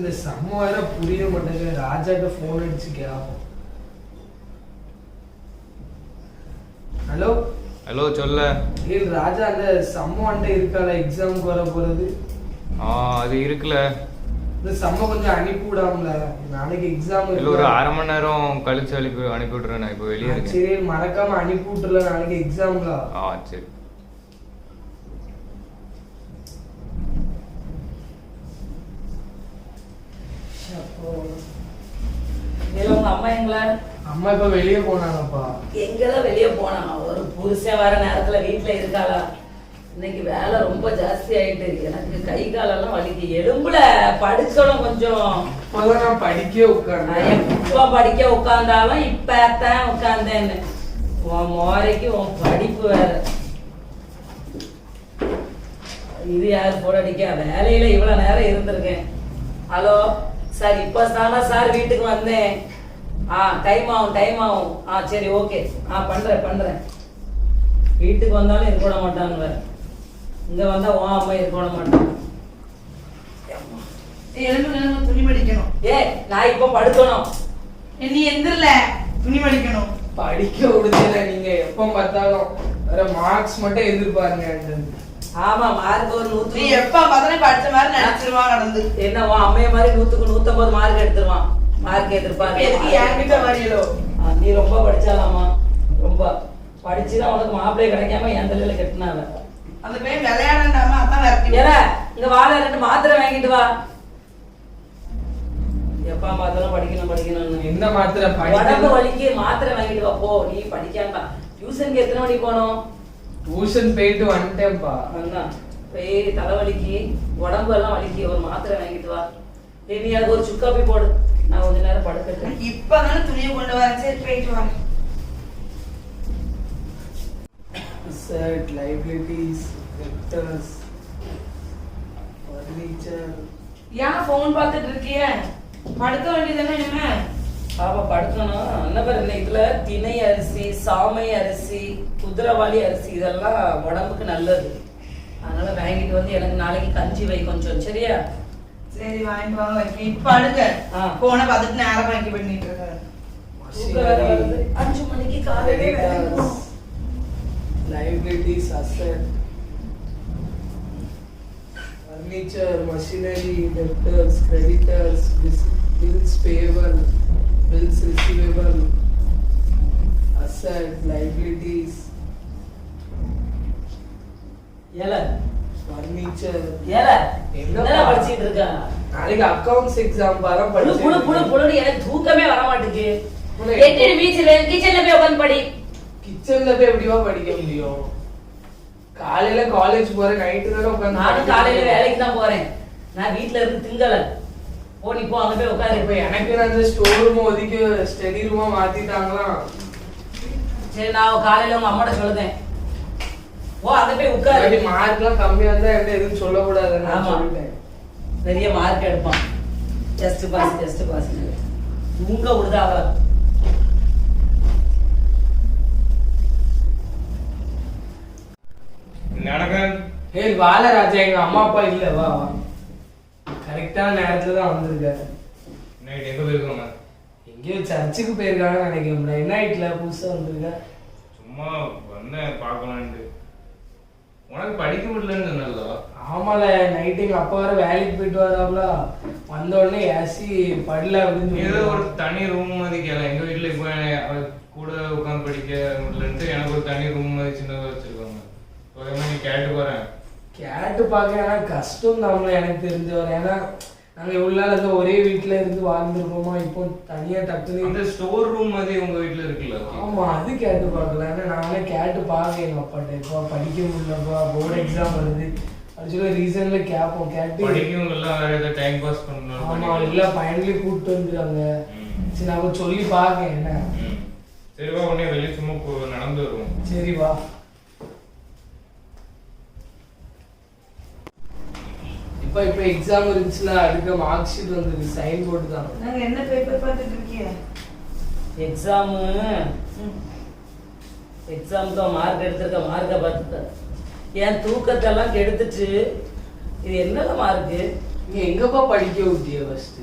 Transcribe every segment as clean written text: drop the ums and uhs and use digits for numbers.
இந்த சம்ம வேற புரிய மாட்டேங்குது. ராஜாட்ட போன் அடிச்சு கேப்போம். ஹலோ ஹலோ சொல்ல. ராஜா, அந்த சம்ம இருக்கால எக்ஸாமுக்கு வர போறது? அது இருக்குல்ல. இந்த சம்ம கொஞ்சம் அனுப்பி விடாமல, நாளைக்கு எக்ஸாம் இல்ல ஒரு அரை மணி நேரம் கழிச்சு அனுப்பி விடுறேன். நான் இப்போ வெளியே இருக்கேன். சரி மறக்காம அனுப்பி விட்டுல, நாளைக்கு எக்ஸாம்ல. சரி. அம்மா எங்களா? அம்மா இப்ப வெளியே போனாங்கப்பா. எங்கதான் வெளியே போனாங்க? ஒரு புருஷன் வர நேரத்துல வீட்டுல இருக்காளா? இன்னைக்கு வேலை ரொம்ப ஜாஸ்தி ஆயிட்டு. எனக்கு கை காலெல்லாம் வலிக்கு. எலும்புல படிச்சோம் கொஞ்சம். இப்பதான் நான் படிக்க உட்கார்ந்தேன். எப்ப படிக்க உட்கார்ந்தாலும் இப்பதான் உட்கார்ந்தேன்னு. உன் மோரைக்கு உன் படிப்பு வேற. இது யாரு போட அடிக்க? வேலையில இவ்வளவு நேரம் இருந்திருக்கேன். ஹலோ சார், இப்பதானா சார் வீட்டுக்கு வந்தேன். டைம் ஆகும். சரி ஓகே. பண்றேன். வீட்டுக்கு வந்தாலும் இருக்க விட மாட்டாங்க. இங்க வந்தா உன் அம்மா இருக்க விட மாட்டாங்க. துணி மடிக்கணும். நான் இப்ப படுக்கணும். நீ எந்திரல, துணி மடிக்கணும். படிக்க விடுதல. நீங்க எப்ப பார்த்தாலும் வேற மார்க்ஸ் மட்டும் எதிர்பாருங்க. ஆமா, மார்க் ஒரு 100. நீ எப்ப பார்த்தாலும் படிச்ச மாதிரி நினைச்சிருவான் நடந்து. என்ன உன் அம்மைய மாதிரி 100க்கு 150 மார்க் எடுத்துருவான். மார்க் எதிர்பார்க்க எதுக்கு என்கிட்ட வரையலோ? நீ ரொம்ப படிச்சாலாமா? ரொம்ப படிச்சுதான் உனக்கு மாப்பிள்ளைய கிடைக்காம என் தலையில கட்டினாங்க. அந்த பையன் விளையாடாம அதான் விரட்டி. இங்க வாழ 2 மாத்திரை வாங்கிட்டு வா. எப்பா பார்த்தாலும் படிக்கணும். என்ன மாத்திரை? உடம்பு வலிக்கு மாத்திரை வாங்கிட்டு வா. போ, நீ படிக்காம. டியூஷனுக்கு எத்தனை மணிக்கு போனோம்? டியூஷன் போயிட்டு வந்துட்டேன்ப்பா. போய் தலைவலிக்கு உடம்பு எல்லாம் வலிக்கு, ஒரு மாத்திரை வாங்கிட்டு வா. நீ எனக்கு ஒரு சுக்காப்பி போடு, நான் கொஞ்ச நேரம் படுக்கட்டேன். இப்பதானே துணியை கொண்டு வரேன். சரி போயிட்டு வா. Set, liabilities, vectors, furniture. ஏன் போன் பார்த்துட்டு இருக்கிய? படுக்க வேண்டியதானே என்ன? பாப்பா படுக்கணும். என்ன பாரு, இதுல திணை அரிசி, சாமை அரிசி, குதிரைவாளி அரிசி இதெல்லாம் உடம்புக்கு நல்லது. அதனால வாங்கிட்டு வந்து எனக்கு நாளைக்கு கஞ்சி வை கொஞ்சம். சரியா? சரி வாங்கிட்டு வாங்க. இப்ப அடுக்க போன பார்த்துட்டு நேரம் வாங்கி பண்ணிட்டு இருக்க. 5 மணிக்கு காலையில liabilities, asset, furniture, machinery, debtors, creditors, bills payable, bills receivable, asset, liabilities, furniture. என்ன படிச்சிட்டு இருக்க? நாளைக்கு அக்கவுண்ட்ஸ் எக்ஸாம் பாரம் படிச்சு எனக்கு தூக்கமே வர மாட்டேங்குது. கிச்சன்ல போய் உட்காந்து படி. கிச்சன்ல போய் எப்படிவா படிக்க முடியும்? காலையில காலேஜ் போறேன், நைட்டு தானே உட்காந்து. நானும் காலையில வேலைக்கு தான் போறேன். நான் வீட்டுல இருந்து திங்கல. நீ போ, அங்க போய் உட்காரு. இப்ப எனக்கு அந்த ஸ்டோர் ரூம் ஒதுக்கி ஸ்டடி ரூமா மாத்திட்டாங்களாம். சரி, நான் காலையில உங்க அம்மாட்ட சொல்லுதேன். அங்க போய் உட்காரு. மார்க் எல்லாம் கம்மியா இருந்தா என்கிட்ட எதுவும் சொல்லக்கூடாது. நான் சொல்லிட்டேன். பெரிய மார்க் எடுப்பான். Just pass. தூங்க விடுதா அவ. வாழ ராஜா, எங்க அம்மா அப்பா இல்ல. வா கரெக்டான நேரத்துல தான் வந்திருக்காரு. நைட் எங்க போயிருக்காங்க? எங்கேயோ சர்ச்சுக்கு போயிருக்காங்க நினைக்கிறேன். என்ன நைட்ல புதுசா வந்திருக்க? சும்மா வந்தேன் பார்க்கலான்ட்டு. உனக்கு படிக்க முடியலன்னு சொன்னதா? ஆமால, நைட்டு எங்க அப்பா வர வேலைக்கு போயிட்டு வராங்களா, வந்த உடனே ஏசி படல அப்படின்னு. ஏதோ ஒரு தனி ரூம் மாதிரி கேட்கலாம். எங்க வீட்டுல இப்போ கூட உட்காந்து படிக்க முடியலன்ட்டு எனக்கு ஒரு தனி ரூம் மாதிரி சின்னதாக வச்சிருக்காங்க. நீ கேட்டு பார்க்க கஷ்டம் தான் எனக்கு தெரிஞ்சவர். ஏன்னா நாங்க இவ்வளவு நாள் அந்த ஒரே வீட்டுல இருந்து வாழ்ந்துருக்கோமா, இப்போ தனியா டக்குனு அந்த ஸ்டோர் ரூம் மாதிரி உங்க வீட்டுல இருக்குல்ல? ஆமா, அது கேட்டு பார்க்கல. ஏன்னா நானே கேட்டு பார்க்க எங்க அப்பாட்ட, இப்போ படிக்க முடியலப்பா, போர்டு எக்ஸாம் வருது அப்படி சொல்லி ரீசன்ல கேட்போம். கேட்டு படிக்கவும் எல்லாம் வேற ஏதாவது டைம் பாஸ் பண்ணணும். ஆமா, எல்லாம் ஃபைனலி கூப்பிட்டு வந்துருக்காங்க. சரி, நான் சொல்லி பார்க்க. என்ன சரிவா, உடனே வெளியே சும்மா நடந்து வருவோம். சரி வா. இப்ப எக்ஸாம் இருந்துச்சுல, அடுக்க மார்க் ஷீட் வந்திருக்கு, சைன் போட்டு தான். நாங்க என்ன பேப்பர் பார்த்துட்டு இருக்கீங்க? எக்ஸாம் தான் மார்க் எடுத்திருக்க. மார்க்கை பார்த்துட்டேன். என் தூக்கத்தெல்லாம் கெடுத்துட்டு இது என்னல மார்க்கு? நீ எங்கப்பா படிக்க விட்டிய ஃபர்ஸ்ட்?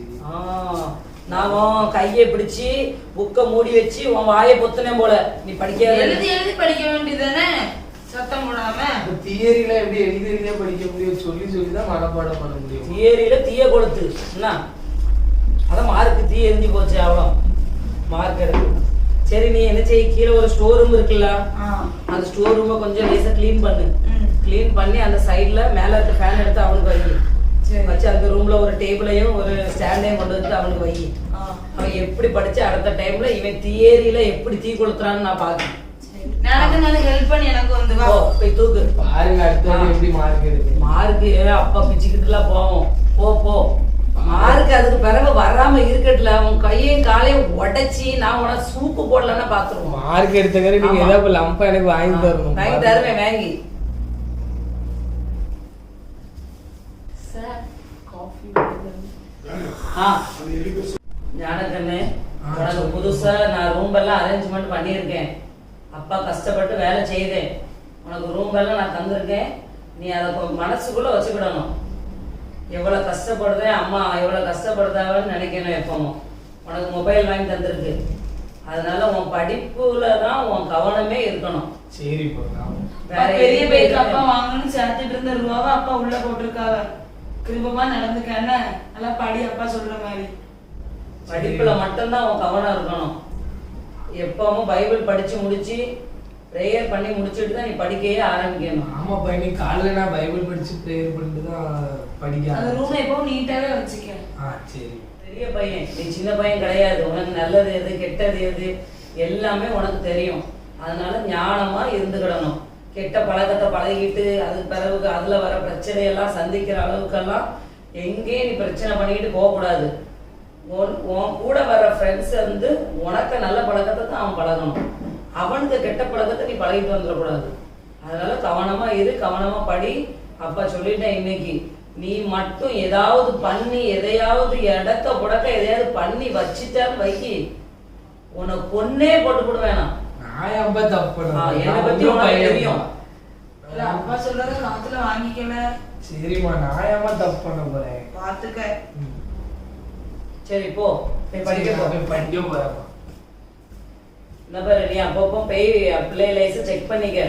நான் உன் கையை பிடிச்சி புக்கை மூடி வச்சு உன் வாயை பொத்துனே போல நீ படிக்க எழுதி எழுதி படிக்க வேண்டியதானே சத்தம் போடாம. தியரியில எப்படி எழுதி எழுதியே படிக்க முடியும்? சொல்லி சொல்லி தான் மனப்பாடம் பண்ண முடியும். தியரியில தீய கொளுத்து என்ன அதான் மார்க்கு தீ எரிஞ்சு போச்சு அவ்வளோ மார்க் எடுத்து. சரி நீ என்ன செய்ய, கீழே ஒரு ஸ்டோர் ரூம் இருக்குல்ல, அந்த ஸ்டோர் ரூமை கொஞ்சம் லேசா க்ளீன் பண்ணு. க்ளீன் பண்ணி அந்த சைட்ல மேல இருக்க ஃபேன் எடுத்து அவனுக்கு வை. வச்சு அந்த ரூம்ல ஒரு டேபிளையும் ஒரு ஸ்டாண்டையும் கொண்டு வந்து அவனுக்கு வை. அவன் எப்படி படிச்சு அடுத்த டைம்ல இவன் தியரியில எப்படி தீ கொளுத்துறான்னு நான் பாக்கேன். எனக்கு ஹெல்ப் பண்ணி எனக்கு வந்து வா. போய் தூக்கு பாருங்க அடுத்து எப்படி மார்க் எடுக்கு. மார்க்கு அப்பா பிச்சுக்கிட்டுலாம் போவோம். போ போ மார்க்கு அதுக்கு பிறகு வராம இருக்கட்டுல. உன் கையையும் காலையும் உடைச்சி நான் உன சூப்பு போடலன்னா பாத்துருவோம். மார்க் எடுத்தக்கற நீங்க ஏதாவது லம்பா எனக்கு வாங்கி தரணும். வாங்கி தருவேன் வாங்கி. சார் காஃபி ஞானக்கண்ணு உனக்கு புதுசா நான் ரூம் எல்லாம் அரேஞ்ச்மெண்ட் பண்ணியிருக்கேன். அப்பா கஷ்டப்பட்டு வேலை செய்தேன். உனக்கு ரூம் எல்லாம் நான் தந்திருக்கேன். நீ அதை மனசுக்குள்ள வச்சுக்கிடணும். எவ்வளவு கஷ்டப்படுதேன் அம்மா எவ்வளவு கஷ்டப்படுதாவன்னு நினைக்கணும். எப்பவும் உனக்கு மொபைல் வாங்கி தந்திருக்கு. அதனால உன் படிப்புல தான் உன் கவனமே இருக்கணும். சரி பெரிய பைக் அப்பா வாங்கணும்னு சேர்த்துட்டு இருந்த ரூபாவை அப்பா உள்ள போட்டிருக்காவ. கிருபமா நடந்துக்கான நல்லா படி அப்பா சொல்ற மாதிரி. படிப்புல மட்டும்தான் உன் கவனம் இருக்கணும். எப்பவும் பைபிள் படிச்சு முடிச்சு ப்ரேயர் பண்ணி முடிச்சுட்டு தான் நீ படிக்கவே ஆரம்பிக்கணும். ஆமா பையனி காலையில நான் பைபிள் படிச்சு ப்ரேயர் பண்ணிட்டு தான் படிக்க. அந்த ரூமை எப்பவும் நீட்டாவே வச்சுக்க. சரி. பெரிய பையன் நீ சின்ன பையன் கிடையாது. உனக்கு நல்லது எது கெட்டது எது எல்லாமே உனக்கு தெரியும். அதனால ஞானமா இருந்துக்கிடணும். கெட்ட பழக்கத்தை பழகிட்டு அதுக்கு பிறகு அதுல வர பிரச்சனையெல்லாம் சந்திக்கிற அளவுக்கெல்லாம் எங்கேயும் நீ பிரச்சனை பண்ணிக்கிட்டு போகக்கூடாது. உன் கூட வர ஃப்ரெண்ட்ஸ் வந்து உனக்கு நல்ல பழக்கத்தை தான் அவன் பழகணும். அவனுக்கு கெட்ட பழக்கத்தை நீ பழகிட்டு வந்துடக்கூடாது. அதனால கவனமா இரு, கவனமா படி. அப்பா சொல்லிட்டேன் இன்னைக்கு நீ மட்டும் ஏதாவது பண்ணி எதையாவது இடக்க புடக்க எதையாவது பண்ணி வச்சுட்டான்னு வைக்கி உனக்கு பொண்ணே போட்டு போடுவேனா. நான் அப்பா தப்பு என்னை பத்தி உனக்கு தெரியும். இல்ல அப்பா சொல்றத காத்துல வாங்கிக்கல. சரிம்மா நான் ஏமா தப்பு பண்ண போறேன் பாத்துக்க. சரி போ படிக்க போ. படிக்க போறேன். என்ன பாரு நீ அப்பப்போ போய் பிள்ளை லைசன்ஸ் செக் பண்ணிக்க.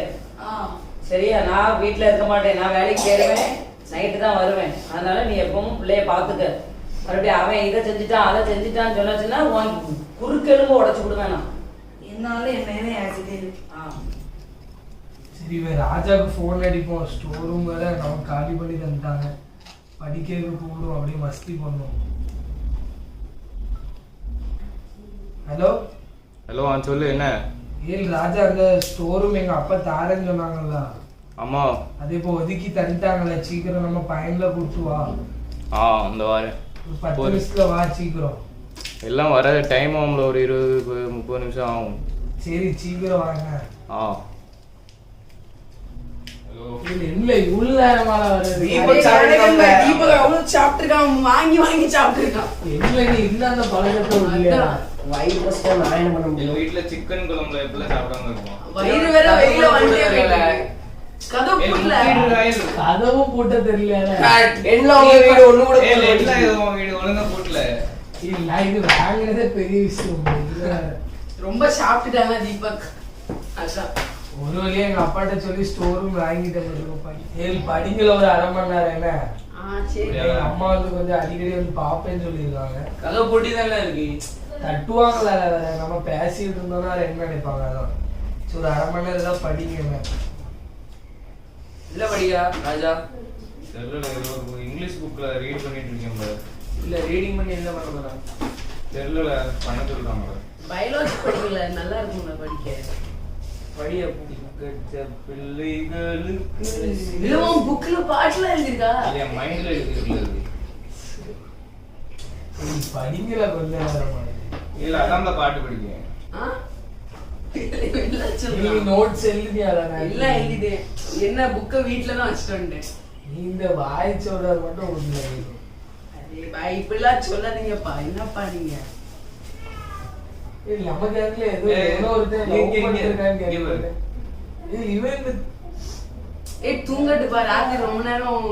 சரியா? நான் வீட்டுல இருக்க மாட்டேன். நான் வேலைக்கு போயிடுவேன். நைட்டு தான் வருவேன். அதனால நீ எப்பவும் பிள்ளைய பாத்துக்க. மறுபடியும் அவன் இதை செஞ்சுட்டான் அதை செஞ்சுட்டான்னு சொன்னாச்சுன்னா உன் குறுக்கெலும்பு உடச்சு விடுவேன். என்னாலும் என்ன ஆசிட்டு. சரி ராஜாவுக்கு ஃபோன் அடிப்போம். ஸ்டோர் ரூம் வேற நம்ம காலி பண்ணி தந்துட்டாங்க. படிக்கிறதுக்கு கூப்பிடுவோம். அப்படியே மஸ்தி பண்ணுவோம். ஹலோ ஹலோ சொல்லு என்ன? ராஜா அந்த ஸ்டோர் ரூம் எங்க அப்பா தாரேன்னு சொன்னாங்கல்ல. ஆமா அது இப்போ ஒதுக்கி தந்துட்டாங்கல்ல. சீக்கிரம் நம்ம பையன்ல கொடுத்து வா. அந்த வாரேன். 10 நிமிஷத்துல வா சீக்கிரம். எல்லாம் வர டைம் ஆகும்ல, ஒரு 20-30 நிமிஷம் ஆகும். சரி சீக்கிரம் வாங்க. இல்ல இவ்வளவு நேரமால வருது. தீபக் அவ்வளவு சாப்பிட்டுருக்கான். வாங்கி வாங்கி சாப்பிட்டுருக்கான். இல்ல நீ இல்ல அந்த பழக்கத்தை இல்லையா? வயிறு பசிட்டா நான் என்ன பண்ண முடியும்? வீட்டுல சிக்கன் குழம்புல எப்படிலாம் சாப்பிடாம இருக்கும். வயிறு வேற வெயில வண்டியில கதவு பூட்டல. கதவும் பூட்ட தெரியல. என்ன உங்க வீடு ஒண்ணு கூட வீடு ஒழுங்கா போட்டல. இல்ல இது வாங்குறதே பெரிய விஷயம். ரொம்ப சாப்பிட்டுட்டாங்க தீபக். அதான் ஒரு வழியா எங்க அப்பாட்ட சொல்லி ஸ்டோர் ரூம் வாங்கிட்டேன். படிக்கல ஒரு 1/2 மணி நேரம். என்ன எங்க அம்மா வந்து கொஞ்சம் அடிக்கடி வந்து பாப்பேன்னு சொல்லியிருக்காங்க. கதவு பூட்டி தானே இருக்கு. தட்டுவாங்களா நம்ம பேசிட்டு இருந்தோம்னா என்ன நினைப்பாங்க. அதான் சரி ஒரு 1/2 மணி நேரம் தான் படிங்க. இல்ல படிக்கா ராஜா இங்கிலீஷ் புக்ல ரீட் பண்ணிட்டு இருக்கேன். இல்ல ரீடிங் பண்ணி என்ன பண்ண போறா தெரியல பண்ண சொல்றாங்க. பயாலஜி படிக்கல நல்லா இருக்கும்ல படிக்க. படிய புக்கட்ட பிள்ளைகளுக்கு இதுவும் புக்ல பாட்டுல எழுதிருக்கா. இல்ல மைண்ட்ல இருக்கு. படிங்கல கொஞ்ச நேரம். இல்ல அதான் பாட்டு படிக்கேன். நோட்ஸ் எழுதியா? இல்ல எழுதிது. என்ன புக்க வீட்ல தான் வச்சிட்டு வந்துட்டேன். நீ இந்த வாய் சொல்றது மட்டும் ஒண்ணு. அரே பாய் இப்படிலாம் சொல்லாதீங்கப்பா. என்னப்பா நீங்க? நம்ம கேட்கல ஏதோ ஒருத்தன் லவ் பண்ணிருக்கான்னு கேட்கல. இவன் தூங்கட்டு பா. ராத்திரி ரொம்ப நேரம்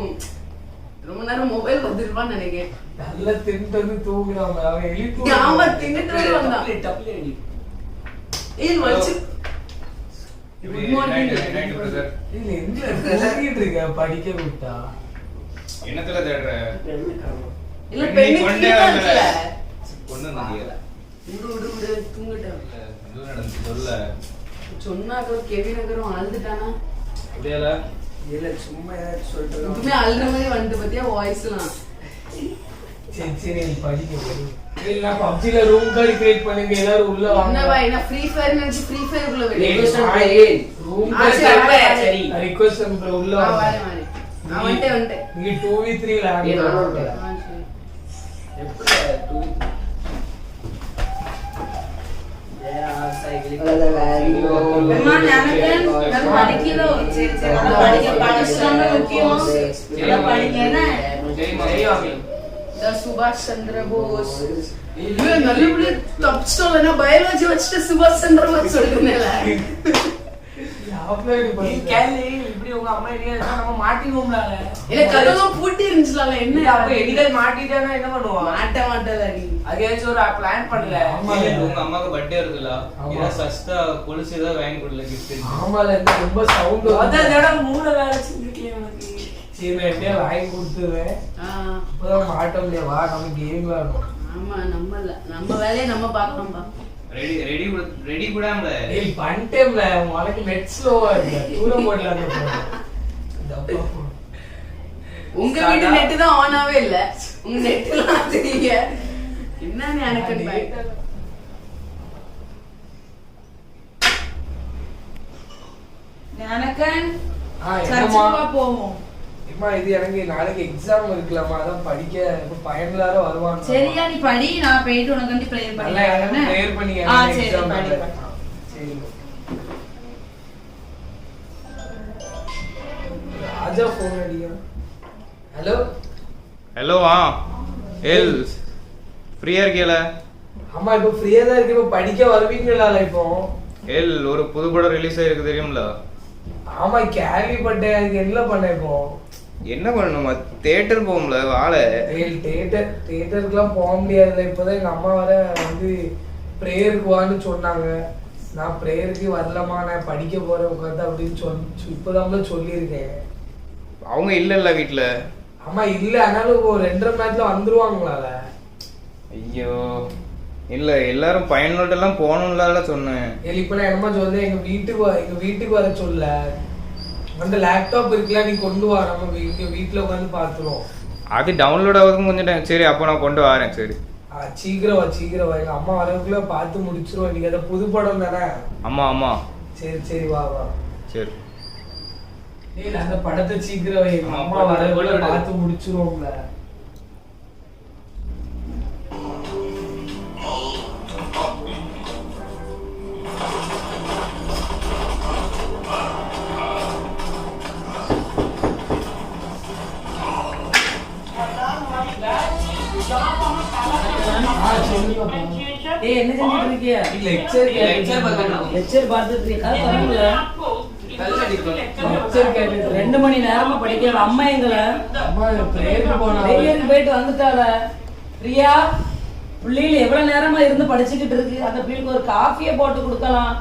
ரொம்ப நேரம் மொபைல் பார்த்துருப்பான்னு நினைக்கிறேன். நல்லா தின்ட்டு வந்து தூங்குறாங்க. அவன் எழுப்பி ஆமா தின்னுட்டு வேற வந்தான். ஏய் வச்சு குட் மார்னிங். இல்ல என்ன தூங்கிட்டு இருக்க படிக்க விட்டா என்னத்துல தேடுற? இல்ல பெண்ணு கீழ பொண்ணு நம்பிய விடு தூங்கிட்டான். என்ன நடந்துச்சு சொல்ல. சொன்னாக்க கெவினகரும் அழுதுட்டானா? அப்படியால இல்ல சும்மா ஏதாச்சும் சொல்லிட்டு இதுமே அழுற மாதிரி வந்து பத்தியா வாய்ஸ்லாம். சரி நீ படிக்க போய் இல்ல பப்ஜில ரூம் கார்டு கிரியேட் பண்ணுங்க எல்லாரும் உள்ள வாங்க. என்னவா என்ன ஃப்ரீ ஃபயர் நினைச்சு ஃப்ரீ ஃபயர் குள்ள வெடி. ரூம் சரி ரிக்வெஸ்ட் பண்ற உள்ள வாங்க. வாரே அவன்ட்டே நீங்க 2v3 ல ஆட் பண்ணுங்க. எப்படி 2 அம்மா ஞானக்கன் நான் படிக்கலோ. சரி நல்லா படிக்க படிச்சோம்னா முக்கியம். நல்லா படிக்கேனா சுபாஷ் சந்திர போஸ். இல்ல நல்லபடியா தப்பிச்சிட்டோம்னா பயாலஜி வச்சுட்டு சுபாஷ் சந்திர போஸ் சொல்றேன்ல. நீ கேளு இப்படி உங்க அம்மா இல்லையா நம்ம மாட்டிடுவோம்ல. இல்ல கதவும் பூட்டி இருந்துச்சுல என்ன அப்ப எடிதல் மாட்டிட்டானா என்ன பண்ணுவா? மாட்டல நீ. அகைன்ஸ் ஒரு பிளான் பண்ணல. உங்க அம்மாக்கு பர்த்டே இருக்குல்ல, இத சஸ்தா கொலுசு ஏதோ வாங்கி கொடுல கிஃப்ட். ஆமால இந்த ரொம்ப சவுண்ட் அத ஜட மூளை வேலை செஞ்சிட்டே உனக்கு. சரி நான் எப்படியே வாங்கி கொடுத்துறேன். அப்பதான் மாட்ட முடியாது. வா நம்ம கேம் விளையாடணும். ஆமா நம்ம வேலையை நம்ம பார்க்கணும்பா. ரெடி கூடாமல ஏய் பண்ணிட்டேம்ல. உனக்கு நெட் ஸ்லோவா இருக்கு. தூரம் போடல அந்த போன். உங்க வீட்டு நெட் தான் ஆன் ஆவே இல்ல. உங்க நெட்லாம் தெரியுங்க. என்ன ஞானக்கன் பாய். ஞானக்கன் என்னம்மா சர்ச்சுக்கு போவோம். அம்மா இது எனக்கு நாளைக்கு எக்ஸாம் இருக்குலமா அதான் படிக்க இப்ப பையன்லார வருவாங்க. சரியா நீ படி நான் போயிட்டு உனக்கு ப்ரேயர் நல்லா எனக்கு பண்ணிக்கிறேன். ப்ரேயர் பண்ணி சரி எக்ஸாம் படி. சரி ராஜா ஃபோன் அடியா. ஹலோ ஹலோ ஏல் ஃப்ரீயா இருக்கீல? அம்மா இப்போ ஃப்ரீயா தான் இருக்கு. இப்போ படிக்க வருவீங்களா இப்போ? ஏல் ஒரு புது படம் ரிலீஸ் ஆயிருக்கு தெரியும்ல? ஆமா கேள்விப்பட்டேன். அதுக்கு என்ன பண்ண இப்போ? என்ன பண்ணணுமா? தியேட்டர் போகும்ல வாழை. தியேட்டருக்குலாம் போக முடியாதுல்ல. இப்போதான் எங்க அம்மா வர வந்து ப்ரேயருக்கு வான்னு சொன்னாங்க. நான் ப்ரேயருக்கு வரலமா நான் படிக்க போறேன் உட்காந்து அப்படின்னு இப்போதான் சொல்லியிருக்கேன். அவங்க இல்லல்ல வீட்டுல? ஆமா இல்ல ஆனாலும் ஒரு 2.5 மணி நேரத்துல வந்துருவாங்களால. ஐயோ இல்ல எல்லாரும் பையனோட எல்லாம் போகணும்ல சொன்னேன். இப்ப நான் என்னமா சொல்றேன் எங்க வீட்டுக்கு வர சொல்ல. அந்த லேப்டாப் இருக்குல்ல நீ கொண்டு வா. நம்ம வீட்டுல உட்காந்து பாத்துருவோம். அது டவுன்லோட் ஆகுதுன்னு கொஞ்சம் டைம். சரி அப்போ நான் கொண்டு வரேன். சரி சீக்கிரம் வா. எங்க அம்மா வரதுக்குள்ள பார்த்து முடிச்சிருவோம். நீங்க அதை புது படம் தானே? ஆமா சரி வா சரி. இல்ல அந்த படத்தை சீக்கிரம் வை. எங்க அம்மா வரதுக்குள்ள பார்த்து முடிச்சிருவோம்ல. ஏய் என்ன செஞ்சிட்டு இருக்கியா? லெக்சர் பார்த்துட்டு இருக்கியா? லெக்சர் கேட்டு 2 மணி நேரமா படிக்கிற அம்மா எங்கள அம்மா பிரேயருக்கு போனா பிரேயருக்கு போயிட்டு வந்துட்டால. பிரியா பிள்ளைகள் எவ்வளவு நேரமா இருந்து படிச்சுக்கிட்டு இருக்கு. அந்த பிள்ளைக்கு ஒரு காஃபியை போட்டு கொடுக்கலாம்,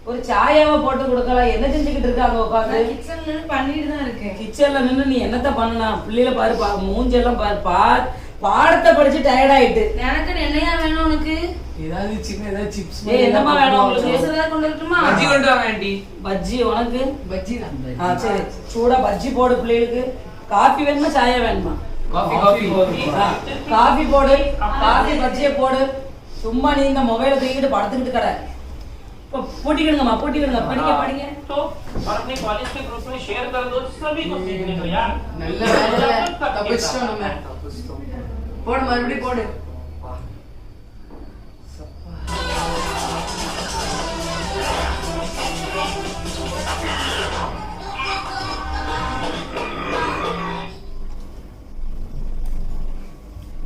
ஒரு சாயாவை போட்டு கொடுக்கலாம். என்ன செஞ்சுக்கிட்டு இருக்காங்க உட்காந்து? கிச்சன்ல பண்ணிட்டு தான் இருக்கேன். கிச்சன்ல நின்று நீ என்னத்த பண்ணனா? பிள்ளைல பாரு மூஞ்செல்லாம் பாரு பாடத்தை படிச்சு டயர்ட் ஆயிட்டு. எனக்கு என்னையா வேணும் உனக்கு? ஏதாவது சிப்ஸ் என்னமா வேணும் உங்களுக்கு? பேசுறதா கொண்டு வரட்டுமா? பஜ்ஜி கொண்டு வாங்க ஆண்டி. பஜ்ஜி உனக்கு? பஜ்ஜி தான். சரி சூடா பஜ்ஜி போடு பிள்ளைகளுக்கு. காஃபி வேணுமா சாயா வேணுமா? காஃபி போடு. காஃபி பஜ்ஜியை போடு. சும்மா நீ இந்த மொபைலை தூக்கிட்டு படுத்துக்கிட்டு கடை. இப்போ பூட்டிக்கிடுங்கம்மா பூட்டிக்கிடுங்க. படிங்க तो और अपने कॉलेज के ग्रुप में शेयर कर दो सभी को सीखने को यार. நல்ல வேலை தப்பிச்சிட்டோம் நம்ம. போடு மறுபடியும் போடு.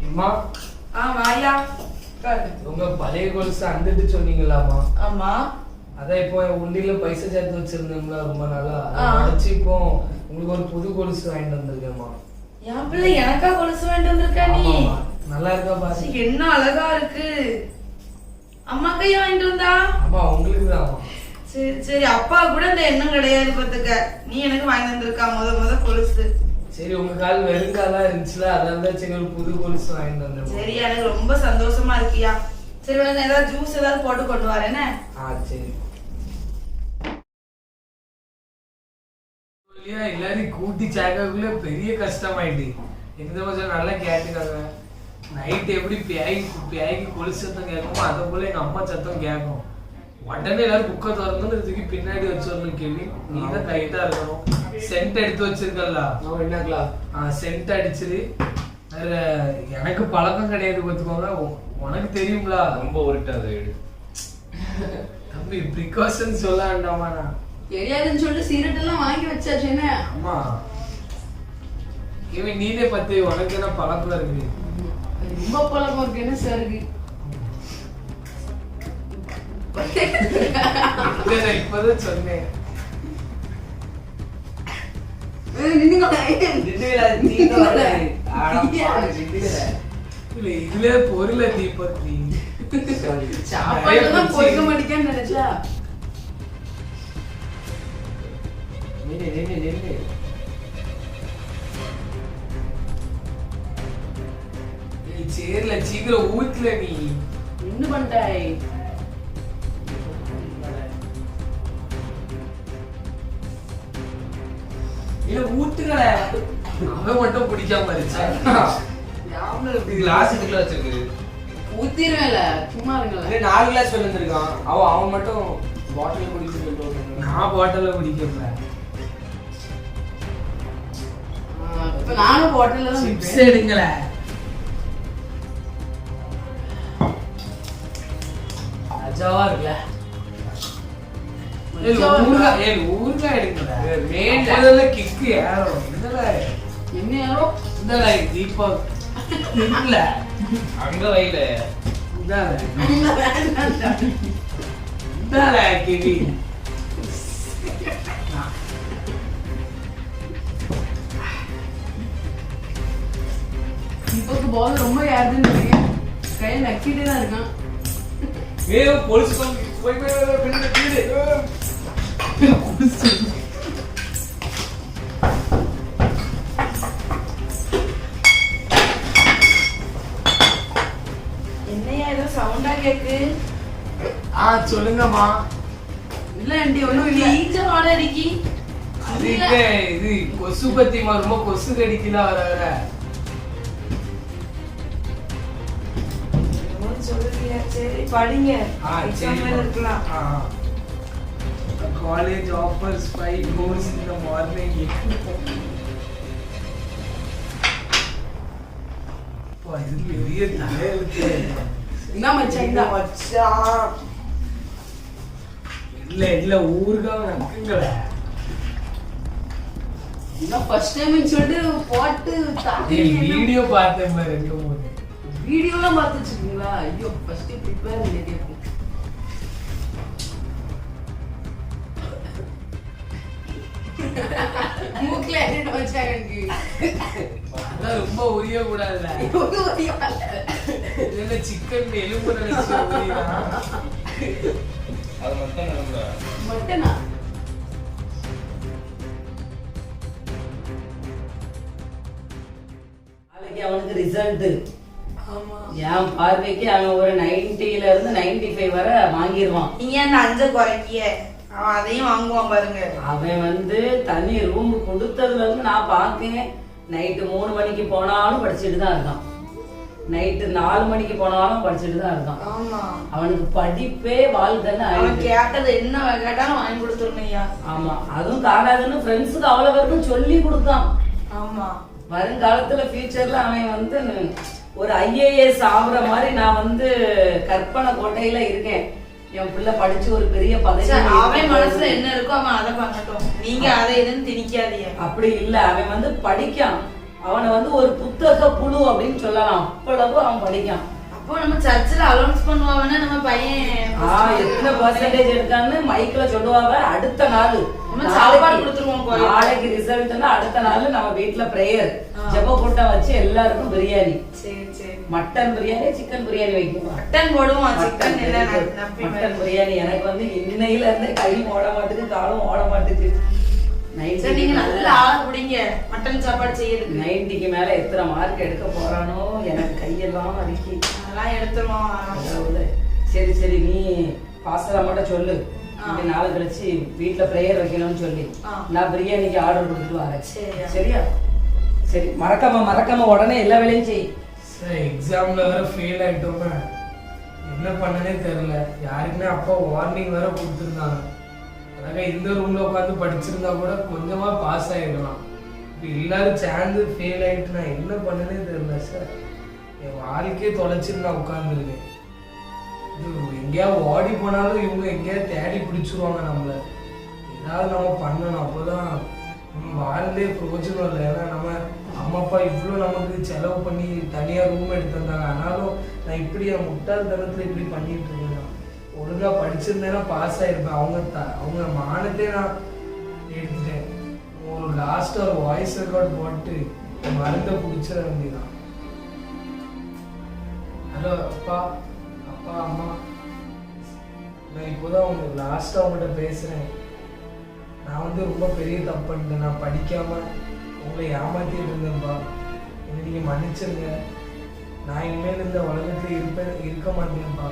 அம்மா வாயா. உங்க பழைய கொலுசு அந்துட்டு சொன்னீங்களாமா? ஆமா அதான் இப்போ உண்டியில பைசா சேர்த்து வச்சிருந்தீங்களா ரொம்ப நாளா. அடிச்சு இப்போ உங்களுக்கு ஒரு புது கொலுசு வாங்கிட்டு வந்திருக்கேம்மா. என் பிள்ளை எனக்கா கொலுசு வேண்டி வந்திருக்கா நீ? ஆமாமா. நல்லா இருக்கா பாரு. சீ, என்ன அழகா இருக்கு. அம்மா கையா வாங்கிட்டு வந்தா? அம்மா உங்களுக்கு தான். சரி சரி, அப்பா கூட இந்த எண்ணம் கிடையாது பாத்துக்க. நீ எனக்கு வாங்கி வந்திருக்கா முத கொலுசு. சரி உங்க கால் வெறுங்காலா இருந்துச்சுல, அதான் சரி ஒரு புது கொலுசு வாங்கிட்டு வந்தேன். சரி, எனக்கு ரொம்ப சந்தோஷமா இருக்கியா. சரி, உனக்கு ஏதாவது ஜூஸ் ஏதாவது போட்டு கொண்டு வரேனே. சரி. எல்லாரும் கூட்டி சாக்காக்குள்ள பெரிய கஷ்டமாயிட்டு. இந்த கொஞ்சம் நல்லா கேட்டுக்காங்க. நைட் எப்படி பேய்க்கு கொலுசு சத்தம் கேட்குமோ அதை போல எங்க அம்மா சத்தம் கேட்கும். உடனே எல்லாரும் புக்கை திறந்து இதுக்கு பின்னாடி வச்சிடணும். கேள்வி நீ தான் கைட்டா இருக்கணும். சென்ட் எடுத்து வச்சிருக்கல, என்னங்களா சென்ட் அடிச்சிரு. வேற எனக்கு பழக்கம் கிடையாது பார்த்துக்கோங்க. உனக்கு தெரியுங்களா? ரொம்ப உருட்டாத வீடு தம்பி ப்ரிகாஷன் சொல்ல வேண்டாமா? நான் தெரியாதுன்னு சொல்லிட்டு சீரட் எல்லாம் வாங்கி வச்சாச்சு. என்ன அம்மா இவன் நீனே பத்தி உனக்கு என்ன பழக்கம் இருக்கு? ரொம்ப பழக்கம் இருக்கு. என்ன சார் இருக்கு? இப்பதான் சொன்னேன். இதுல பொருளை தீபத்தி சாப்பாடுதான் பொறுக்க மாட்டேன்னு நினைச்சா. சேர்ல சீக்கிரம் ஊத்துல நீ என்ன பண்ணிட்டாய்? இல்ல ஊத்துக்கல. அவன் மட்டும் பிடிக்காம இருந்துச்சா? கிளாஸ் இதுக்குள்ள வச்சிருக்கு. ஊத்திருவேல, சும்மா இருங்கள. 4 கிளாஸ் வந்திருக்கான். அவன் மட்டும் பாட்டில் குடிச்சு சொல்லிட்டு நான் பாட்டில குடிக்கல. இப்ப நானும் பாட்டில தான் சிப்ஸ் எடுங்கல. அஜாவா இருக்குல்ல. ஊருக்கா எடுங்கல. மேல கிக்கு ஏறும். என்ன யாரோ இந்த தீபக் இல்ல அங்க வைல கிவி இப்போக்கு பால் ரொம்ப யாருன்னு நினைக்கிறேன். கையை நக்கிட்டே தான் இருக்கான். போலீஸ் போய் என்னையா ஏதோ சவுண்டா கேக்கு? சொல்லுங்கம்மா. இல்ல ஆண்டி ஒண்ணும் இல்ல. ஈச்ச வாட அடிக்கி. இது கொசு பத்திமா, ரொம்ப கொசு கடிக்கல. வர சொல்லுங்க. சரி படிங்க. இருக்கலாம். College offers 5 course in the morning. இது பெரிய தலையெழுத்து. என்ன மச்சான் இந்த மச்சான் இல்ல ஊருக்கா நக்குங்கள. இன்னும் ஃபர்ஸ்ட் டைம் சொல்லிட்டு போட்டு தாக்கி வீடியோ பார்த்தேன் பாரு 2-3 வீடியோலாம் பார்த்து வச்சிருக்கீங்களா? ஐயோ ஃபர்ஸ்ட் ப்ரிப்பேர் பண்ணிட்டே மூக்குல என்ன வச்சாங்க? அதான் ரொம்ப உரிய கூடாதுல. இதுல சிக்கன் எலும்பு நினைச்சு அது மட்டும் நம்புறா. மட்டனா? நாளைக்கு அவனுக்கு ரிசல்ட். என் பார்வைக்கு அவன் ஒரு 90ல இருந்து 95 வரை வாங்கிடுவான். நீங்க அந்த 5 குறைக்கிய அவன் அதையும் வாங்குவான் பாருங்க. அவன் வந்து தனி ரூம் கொடுத்ததுல இருந்து நான் பார்க்கேன். நைட்டு 3 மணிக்கு போனாலும் படிச்சுட்டு தான் இருக்கான். நைட்டு 4 மணிக்கு போனாலும் படிச்சுட்டு தான் இருக்கான். ஆமா, அவனுக்கு படிப்பே வாழ்க்கைன்னு அவன் ஆயிடுச்சு. கேட்டது என்ன கேட்டாலும் வாங்கி கொடுத்துருமையா. ஆமா, அதுவும் காடாதுன்னு ஃப்ரெண்ட்ஸுக்கு அவ்வளவு பேருக்கும் சொல்லி கொடுத்தான். ஆமா, வருங்காலத்துல ஃபியூச்சர்ல அவன் வந்து ஒரு IAS ஆகுற மாதிரி நான் வந்து கற்பனை கோட்டையில இருக்கேன். என் பிள்ளை படிச்சு ஒரு பெரிய பதவி. அவன் மனசுல என்ன இருக்கோ அவன் அதை பண்ணட்டும். நீங்க அதை இதுன்னு திணிக்காதீங்க. அப்படி இல்ல, அவன் வந்து படிக்கான். அவனை வந்து ஒரு புத்தக புழு அப்படின்னு சொல்லலாம். அவ்வளவு அவன் படிக்கான். அப்போ நம்ம சர்ச்சில் அலௌன்ஸ் பண்ணுவாங்கன்னா நம்ம பையன் எத்தனை பர்சன்டேஜ் எடுக்கான்னு மைக்ல சொல்லுவாங்க. அடுத்த நாள் நம்ம சாப்பாடு கொடுத்துருவோம். நாளைக்கு ரிசல்ட்னா அடுத்த நாள் நம்ம வீட்டுல பிரேயர் ஜெப கூட்டம் வச்சு எல்லாருக்கும் பிரியாணி. சரி சரி. மட்டன் பிரியாணி சிக்கன் பிரியாணி வைக்குமா? மட்டன் போடுவோம். சிக்கன் இல்ல. மட்டன் பிரியாணி எனக்கு வந்து இன்னையில இருந்து கை ஓட மாட்டுக்கு காலும் ஓட மாட்டுக்கு. சரி நீங்க நல்ல ஆள புடிங்க மட்டன் சாப்பாடு செய்யறதுக்கு. 90க்கு மேல எத்தனை மார்க் எடுக்க போறானோ எனக்கு கையெல்லாம் வலிக்கு. அதெல்லாம் எடுத்துருவோம். சரி சரி நீ பாஸ்டர் மட்டும் சொல்லு. இப்படி நாளை கழிச்சு வீட்டுல பிரேயர் வைக்கணும்னு சொல்லி நான் பிரியாணிக்கு ஆர்டர் கொடுத்துட்டு வரேன். சரியா? சரி மறக்காம உடனே எல்லா வேலையும் செய். சார் எக்ஸாம்ல வேற ஃபெயில் ஆயிட்டோமே, என்ன பண்ணனே தெரியல. யாருக்குமே அப்பா வார்னிங் வேற கொடுத்துருந்தாங்க. அதாக இந்த ரூம்ல உட்காந்து படிச்சிருந்தா கூட கொஞ்சமா பாஸ் ஆகிடலாம். இப்போ எல்லாரும் சேர்ந்து ஃபெயில் ஆகிட்டு நான் என்ன பண்ணனே தெரியல சார். என் வாழ்க்கையே தொலைச்சிட்டு நான் உட்காந்துருக்கேன். எங்கேயாவது ஓடி போனாலும் இவங்க எங்கேயாவது தேடி பிடிச்சிருவாங்க நம்மள. ஏதாவது நம்ம பண்ணணும், அப்போதான் வாழ்ந்தே பிரயோஜனம் இல்லை. ஏன்னா நம்ம அம்மா அப்பா இவ்வளோ நமக்கு செலவு பண்ணி தனியாக ரூம் எடுத்து வந்தாங்க. ஆனாலும் நான் இப்படி என் முட்டாள்தனத்தில் இப்படி பண்ணிட்டு இருக்கேன். ஒழுங்கா படிச்சிருந்தேன்னா பாஸ் ஆயிருப்பேன். அவங்க மானத்தே நான் எடுத்துட்டேன். ஒரு லாஸ்ட் ஒரு வாய்ஸ் ரெக்கார்ட் போட்டு மருந்தை பிடிச்சிட வேண்டியதான். ஹலோ அப்பா அப்பா அம்மா, நான் இப்போதான் உங்களுக்கு லாஸ்டா அவங்கள்ட்ட பேசுறேன். நான் வந்து ரொம்ப பெரிய தப்பு பண்ணிட்டேன். நான் படிக்காம உங்களை ஏமாத்திட்டு இருந்தேன்ப்பா. என்னை நீங்க மன்னிச்சிருங்க. நான் இனிமேல் இந்த உலகத்துல இருக்க மாட்டேன்ப்பா.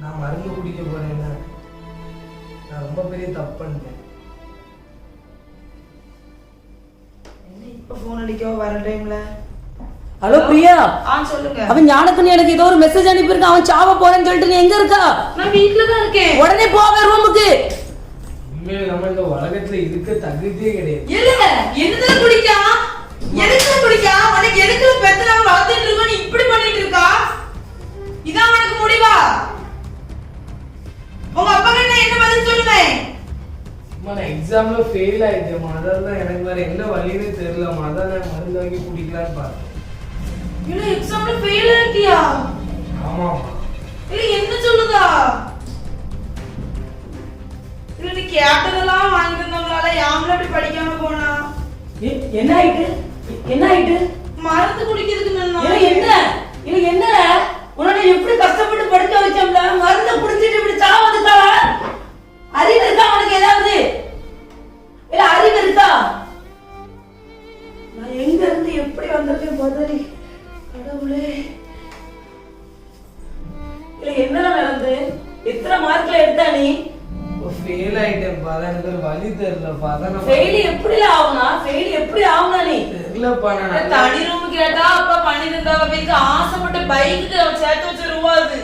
நான் மருந்து குடிக்க போறேன். நான் ரொம்ப பெரிய தப்பு பண்ணிட்டேன். இப்ப போன் அடிக்கவோ வர டைம்ல. ஹலோ பிரியா. சொல்லுங்க. அவன் ஞானக்குனி எனக்கு ஏதோ ஒரு மெசேஜ் அனுப்பியிருக்கான். அவன் சாவ போறேன்னு சொல்லிட்டு நீ எங்க இருக்கா? நான் வீட்ல தான் இருக்கேன். உடனே போக ரூமுக்கு. இனிமேல் நம்ம இந்த உலகத்துல இருக்க தகுதியே கிடையாது. இல்ல என்னதுல குடிக்கா? எதுக்குல குடிக்கா? உனக்கு எதுக்குல பெத்தனாம வளர்த்துட்டு இருக்கோ? நீ இப்படி பண்ணிட்டு இருக்கா? இதான் உனக்கு முடிவா? உங்க அப்பா கிட்ட என்ன பதில் சொல்லுவேன்? நான் எக்ஸாம்ல ஃபெயில் ஆயிட்டேன். அதான் எனக்கு வேற என்ன வழின்னு தெரியலமா. அதான் நான் மருந்து வாங்கி குடிக்கலான்னு பார்த்தேன். இல்ல எக்ஸாம்ல ஃபெயில் ஆயிட்டியா? ஆமா. இல்ல என்ன சொல்லுதா? இல்ல நீ கேட்டதெல்லாம் வாங்கி தந்தவங்களால யாமல அப்படி படிக்காம போனா? என்ன ஆயிட்டு? என்ன ஆயிட்டு? மருந்து குடிக்கிறதுக்கு நின்னா. இல்ல என்ன உன்னை எப்படி கஷ்டப்பட்டு படிக்க வச்சோம்ல, மருந்து குடிச்சிட்டு இப்படி சாவ வந்துட்டாள? அறிவு இருக்கா உனக்கு ஏதாவது? இல்ல அறிவு இருக்கா? நான் எங்க இருந்து எப்படி வந்திருக்கேன் முதலி கடவுளே. இல்ல என்னதான் நடந்து? எத்தனை மார்க்ல எடுத்தா நீ? ஃபெயில் ஆயிட்டேன்ப்பா. அதான் எனக்கு ஒரு வழி தெரியலப்பா. அதான் ஃபெயில் எப்படி ஆகுனா? ஃபெயில் எப்படி ஆகுனா நீ? தெரியலப்பா. நான் தனி ரூம் கேட்டா அப்பா பண்ணி தந்தாவ. வீட்டுக்கு ஆசைப்பட்ட பைக்கு சேர்த்து வச்ச ரூபா அது.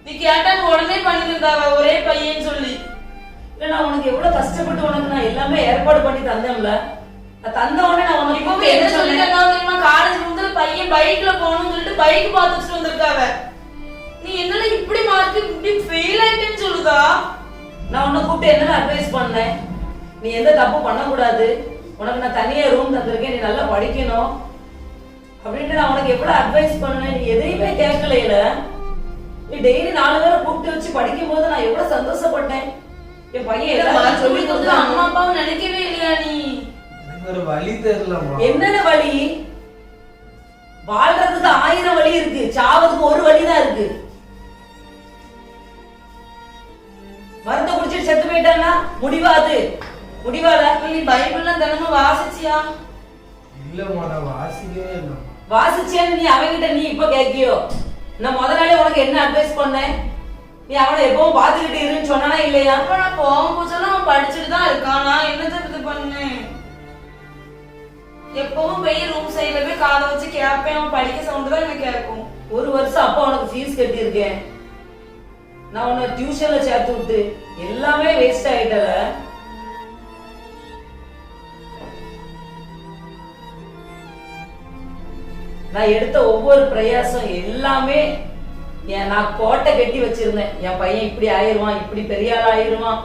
நீ கேட்டா உடனே பண்ணி தந்தாவ ஒரே பையன் சொல்லி. இல்ல நான் உனக்கு எவ்வளவு கஷ்டப்பட்டு உனக்கு நான் எல்லாமே ஏற்பாடு பண்ணி தந்தேன்ல. தந்த உடனே நான் உனக்கு இப்ப என்ன சொல்லிட்டாங்க? காலேஜ் வந்து பையன் பைக்ல போகணும்னு சொல்லிட்டு பைக் பார்த்து வச்சுட்டு வந்திருக்காவ. நீ என்னல இப்படி மார்க் இப்படி ஃபெயில் ஆயிட்டேன்னு சொல்லுதா? நான் உன்னை கூப்பிட்டு என்ன அட்வைஸ் பண்ணேன்? நீ எந்த தப்பு பண்ணக்கூடாது, உனக்கு நான் தனியா ரூம் தந்திருக்கேன், நீ நல்லா படிக்கணும் அப்படின்ட்டு நான் உனக்கு எவ்வளவு அட்வைஸ் பண்ணேன். நீ எதையுமே கேட்கல. நீ டெய்லி 4 பேரை கூப்பிட்டு வச்சு படிக்கும் போது நான் எவ்வளவு சந்தோஷப்பட்டேன். என் பையன் எல்லாரும் சொல்லி கொடுத்து அம்மா அப்பாவும் நினைக்கவே இல்லையா நீ? எனக்கு ஒரு வழி தெரியலமா. என்னென்ன வழி? வாழ்றதுக்கு 1000 வழி இருக்கு, சாவதுக்கு ஒரு வழிதான் இருக்கு. மருந்து குடிச்சிட்டு செத்து போயிட்டானா முடிவா? அது முடிவால? நீ பைபிள்லாம் தினமும் வாசிச்சியா? இல்லம்மா நான் வாசிக்கவே இல்லை. வாசிச்சியான்னு நீ அவங்கிட்ட நீ இப்ப கேட்கியோ? நான் முத நாளே உனக்கு என்ன அட்வைஸ் பண்ணேன்? நீ அவனை எப்பவும் பாத்துக்கிட்டு இருன்னு சொன்னானா இல்லையா? அப்ப நான் போகும்போதெல்லாம் அவன் படிச்சுட்டு தான் இருக்கான். நான் என்ன இது பண்ணேன்? எப்பவும் போய் ரூம் சைடுல போய் காதை வச்சு கேட்பேன். அவன் படிக்க சவுண்ட் தான் எனக்கு கேட்கும். 1 வருஷம் அப்பா உனக்கு ஃபீஸ் கட்டி இருக்கேன். நான் உன்னை டியூஷன்ல சேர்த்து விட்டு எல்லாமே வேஸ்ட் ஆயிட்டல. நான் எடுத்த ஒவ்வொரு பிரயாசம் எல்லாமே நான் கோட்டை கட்டி வச்சிருந்தேன். என் பையன் இப்படி ஆயிருவான், இப்படி பெரிய ஆள் ஆயிருவான்,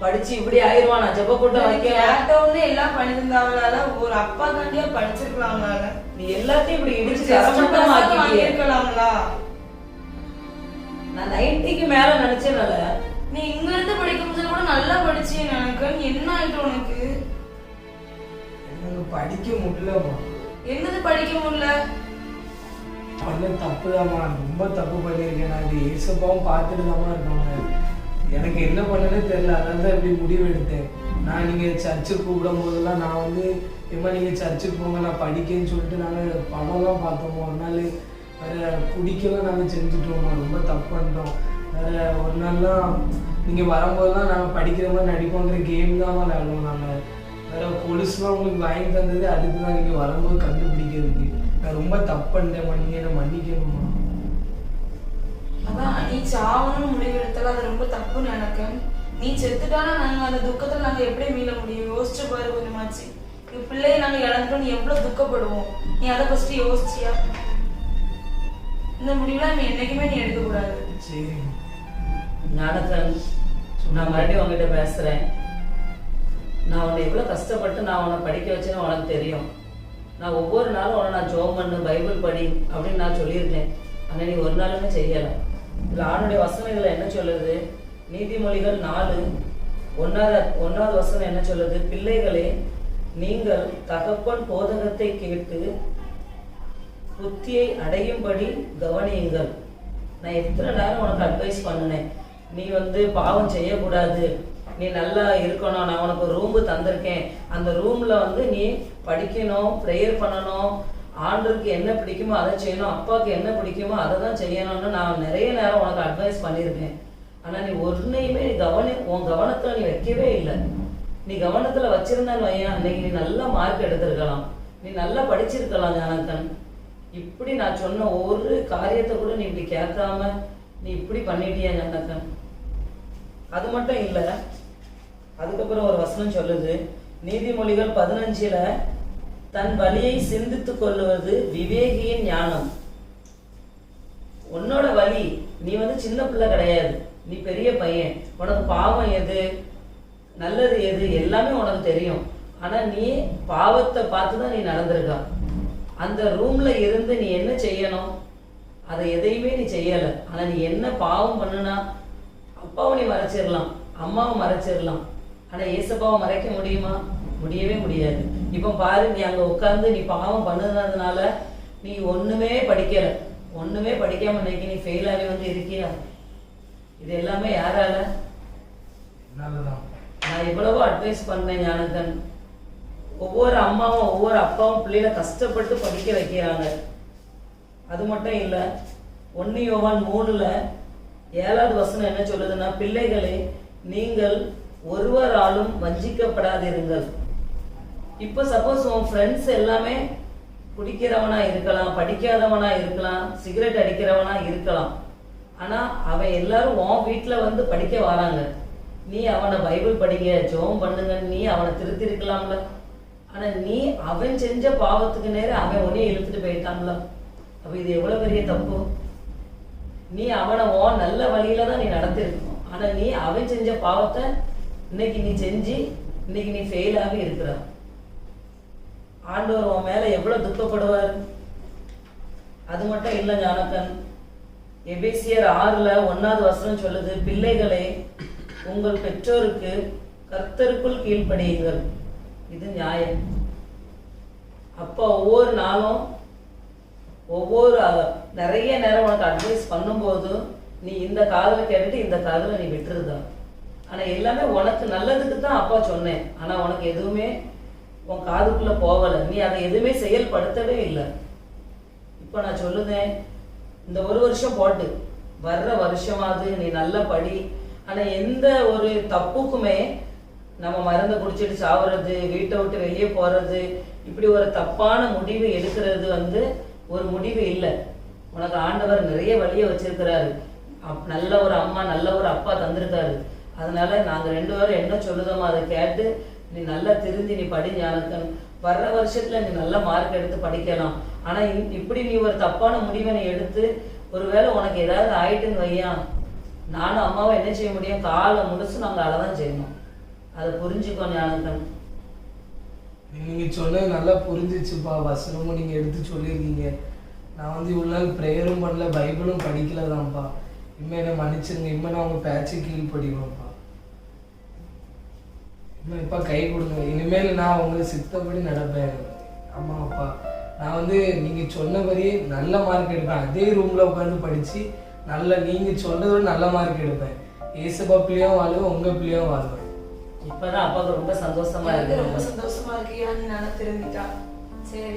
படிச்சு இப்படி ஆயிருவான், நான் ஜெப கூட்டம் வைக்க கேட்ட உடனே எல்லாம் பண்ணி தந்தாவளால ஒரு அப்பா காண்டியா படிச்சிருக்கலாம் அவளால. நீ எல்லாத்தையும் இப்படி இடிச்சு Just கரமட்டமா pass ஆக்கிட்டியே. வாங்கியிருக்கலாம்ல. நான் 90க்கு மேல நினைச்சேனால நீ இங்க இருந்து படிக்கும் போது கூட நல்லா படிச்சியே எனக்கு. என்ன ஆயிட்டு உனக்கு? எனக்கு படிக்க முடியலம்மா. என்னது படிக்க முடியல? பண்ண தப்புதாம்மா, ரொம்ப தப்பு பண்ணியிருக்கேன். நான் இது ஏசப்பாவும் பார்த்துட்டு தாம்மா இருக்காங்க. எனக்கு என்ன பண்ணனே தெரியல, அதான் தான் இப்படி முடிவு எடுத்தேன். நான் நீங்கள் சர்ச்சுக்கு கூப்பிடும் போதெல்லாம் நான் வந்து இம்மா நீங்கள் சர்ச்சுக்கு போங்க நான் படிக்கேன்னு சொல்லிட்டு நாங்கள் படம்லாம் பார்த்தோம். ஒரு நாள் வேறு குடிக்கலாம் நாங்கள் செஞ்சுட்டோம், ரொம்ப தப்பு பண்ணிட்டோம். வேறு ஒரு நாள்லாம் நீங்கள் வரும்போதெல்லாம் நாங்கள் படிக்கிற மாதிரி நடிப்போங்கிற கேம் தான் விளையாடுவோம். நாங்கள் வேறு கொலுசுலாம் உங்களுக்கு வாங்கி தந்தது அதுக்கு தான் நீங்கள் வரும்போது கண்டுபிடிக்கிறதுக்கு. நான் ரொம்ப தப்பு பண்ணிட்டேம்மா, நீங்கள் என்ன மன்னிக்கணும்மா. அதான் நீ சாவணும்னு முடிவு எடுத்தாலும் அது ரொம்ப தப்புன்னு எனக்கு. நீ செத்துட்டானா நாங்க அந்த துக்கத்துல நாங்க எப்படி மீள முடியும்? யோசிச்சு பாரு கொஞ்சமாச்சு. எங்க பிள்ளைய நாங்க இழந்துட்டோம், நீ எவ்வளவு துக்கப்படுவோம். நீ அதை ஃபர்ஸ்ட் யோசிச்சியா? இந்த முடிவுலாம் நீ என்னைக்குமே நீ எடுக்க கூடாது. சரி ஞானத்தன், நான் மறுபடியும் உங்ககிட்ட பேசுறேன். நான் உன்னை எவ்வளவு கஷ்டப்பட்டு நான் உன்னை படிக்க வச்சேன்னு உனக்கு தெரியும். நான் ஒவ்வொரு நாளும் உன்னை நான் ஜோம் பண்ணு, பைபிள் படி அப்படின்னு நான் சொல்லியிருக்கேன். ஆனால் நீ ஒரு நாளுமே செய்யலை. இதில் ஆணுடைய வசனங்கள் என்ன சொல்லுது? நீதிமொழிகள் 4:1 வசனம் என்ன சொல்லுது? பிள்ளைகளே, நீங்கள் தகப்பன் போதகத்தை கேட்டு புத்தியை அடையும்படி கவனியுங்கள். நான் எத்தனை நேரம் உனக்கு அட்வைஸ் பண்ணினேன். நீ வந்து பாவம் செய்யக்கூடாது, நீ நல்லா இருக்கணும், நான் உனக்கு ஒரு ரூம் தந்திருக்கேன், அந்த ரூம்ல வந்து நீ படிக்கணும், ப்ரேயர் பண்ணணும், ஆண்டருக்கு என்ன பிடிக்குமோ அதை செய்யணும், அப்பாவுக்கு என்ன பிடிக்குமோ அதை தான் செய்யணும்னு நான் நிறைய நேரம் உனக்கு அட்வைஸ் பண்ணியிருக்கேன். ஆனால் நீ ஒன்றையுமே உன் கவனத்தில் நீ வைக்கவே இல்லை. நீ கவனத்தில் வச்சிருந்தான்னு வையன், அன்னைக்கு நீ நல்ல மார்க் எடுத்திருக்கலாம், நீ நல்லா படிச்சிருக்கலாம் ஞானத்தன். இப்படி நான் சொன்ன ஒரு காரியத்தை கூட நீ இப்படி கேட்காம நீ இப்படி பண்ணிட்டியா ஞானத்தன்? அது மட்டும் இல்லை, அதுக்கப்புறம் ஒரு வசனம் சொல்லுது, நீதிமொழிகள் 15 தன் வழியை சிந்தித்துக் கொள்ளுவது விவேகியின் ஞானம். உன்னோட வழி, நீ வந்து சின்ன பிள்ளை கிடையாது, நீ பெரிய பையன். உனக்கு பாவம் எது நல்லது எது எல்லாமே உனக்கு தெரியும். ஆனா நீ பாவத்தை பார்த்துதான் நீ நடந்திருக்கா. அந்த ரூம்ல இருந்து நீ என்ன செய்யணும் அதை எதையுமே நீ செய்யல. ஆனா நீ என்ன பாவம் பண்ணுனா, அப்பாவை நீ மறைச்சிடலாம், அம்மாவை மறைச்சிடலாம், ஆனா ஏசப்பாவை மறைக்க முடியுமா? முடியவே முடியாது. இப்போ பாரு, நீ அங்க உட்கார்ந்து நீ பாவம் பண்ணுனதுனால நீ ஒண்ணுமே படிக்கல, ஒண்ணுமே படிக்காம இன்னைக்கு நீ ஃபெயிலாகவே வந்து இருக்கியா? இது எல்லாமே யாரால? நல்லதான். நான் இவ்வளவோ அட்வைஸ் பண்ணேன் ஞானத்தன். ஒவ்வொரு அம்மாவும் ஒவ்வொரு அப்பாவும் பிள்ளைகளை கஷ்டப்பட்டு படிக்க வைக்கிறாங்க. அது மட்டும் இல்ல, 1 யோவான் 3:7 வசனம் என்ன சொல்லுதுன்னா, பிள்ளைகளே, நீங்கள் ஒருவராலும் வஞ்சிக்கப்படாதிருங்கள். இப்போ சப்போஸ் உன் ஃப்ரெண்ட்ஸ் எல்லாமே குடிக்கிறவனா இருக்கலாம், படிக்காதவனா இருக்கலாம், சிகரெட் அடிக்கிறவனா இருக்கலாம். ஆனா அவன் எல்லாரும் உன் வீட்டுல வந்து படிக்க வராங்க. நீ அவனை பைபிள் படிங்க, ஜெபம் பண்ணுங்க, நீ அவனை திருத்தி இருக்கலாம்ல. ஆனா நீ அவன் செஞ்ச பாவத்துக்கு நேரம் அவன் உன்னைய இழுத்துட்டு போயிட்டான்ல. அப்ப இது எவ்வளவு பெரிய தப்பு. நீ அவனை நல்ல வழியில தான் நீ நடத்திருக்கணும். ஆனா நீ அவன் செஞ்ச பாவத்தை இன்னைக்கு நீ செஞ்சு இன்னைக்கு நீ ஃபெயிலாகவே இருக்கிற. ஆண்டவர் உன் மேல எவ்வளவு துக்கப்படுவார். அது மட்டும் இல்ல ஞானக்கன், எபேசியர் 6:1 வசனம் சொல்லுது, பிள்ளைகளே, உங்கள் பெற்றோருக்கு கர்த்தருக்குள் கீழ்ப்படியுங்கள். இது நியாயம். அப்போ ஒவ்வொரு நாளும் ஒவ்வொரு நிறைய நேரம் உனக்கு அட்வைஸ் பண்ணும்போது நீ இந்த காதுல கேட்டுட்டு இந்த காதுல நீ விட்டுருதா. ஆனா எல்லாமே உனக்கு நல்லதுக்கு தான் அப்பா சொன்னேன். ஆனா உனக்கு எதுவுமே உன் காதுக்குள்ள போகல, நீ அதை எதுவுமே செயல்படுத்தவே இல்லை. இப்போ நான் சொல்லுதேன், இந்த ஒரு வருஷம் போட்டு வர்ற வருஷமாவது நீ நல்லா படி. ஆனா எந்த ஒரு தப்புக்குமே நம்ம மருந்து குடிச்சிட்டு சாவுறது, வீட்டை விட்டு வெளியே போறது, இப்படி ஒரு தப்பான முடிவு எடுக்கிறது வந்து ஒரு முடிவு இல்லை. உனக்கு ஆண்டவர் நிறைய வழியை வச்சிருக்கிறாரு. நல்ல ஒரு அம்மா நல்ல ஒரு அப்பா தந்திருக்காரு. அதனால நாங்க 2 பேரும் என்ன சொல்லுதோமோ அதை கேட்டு நீ நல்லா திருந்தி நீ படி ஞானக்கன். வர்ற வருஷத்துல நீ நல்ல மார்க் எடுத்து படிக்கலாம். ஆனா இப்படி நீ ஒரு தப்பான முடிவை நீ எடுத்து ஒருவேளை உனக்கு ஏதாவது ஆயிட்டுன்னு வையா, நானும் அம்மாவை என்ன செய்ய முடியும்? காலை முழுசு நாங்க அதைதான் செய்யணும். அதை புரிஞ்சுக்கோ ஞானக்கன். நீங்க சொன்னது நல்லா புரிஞ்சிச்சுப்பா. வசனமும் நீங்க எடுத்து சொல்லியிருக்கீங்க. நான் வந்து இவ்வளோ நாள் ப்ரேயரும் பண்ணல, பைபிளும் படிக்கலதான்ப்பா. இனிமே என்ன மன்னிச்சிருங்க. இனிமே நான் உங்க பேச்சு கீழ்படிவேன்ப்பா. இப்பா கை கொடுங்க. இனிமேல் நான் உங்க சித்தப்படி நடப்பேன். அம்மா அப்பா, நான் வந்து நீங்க சொன்னபடியே நல்ல மார்க் எடுப்பேன். அதே ரூம்ல உட்காந்து படிச்சு நல்ல நீங்க சொன்னதோட நல்ல மார்க் எடுப்பேன். ஏசப்பா பிள்ளையும் வாழ்வேன், உங்க பிள்ளையும் வாழ்வேன். இப்பதான் அப்பாவுக்கு ரொம்ப சந்தோஷமா எனக்கு ரொம்ப இருக்கு. சந்தோஷமா இருக்கு. நீ நல்லா திரும்பிட்டா. சரி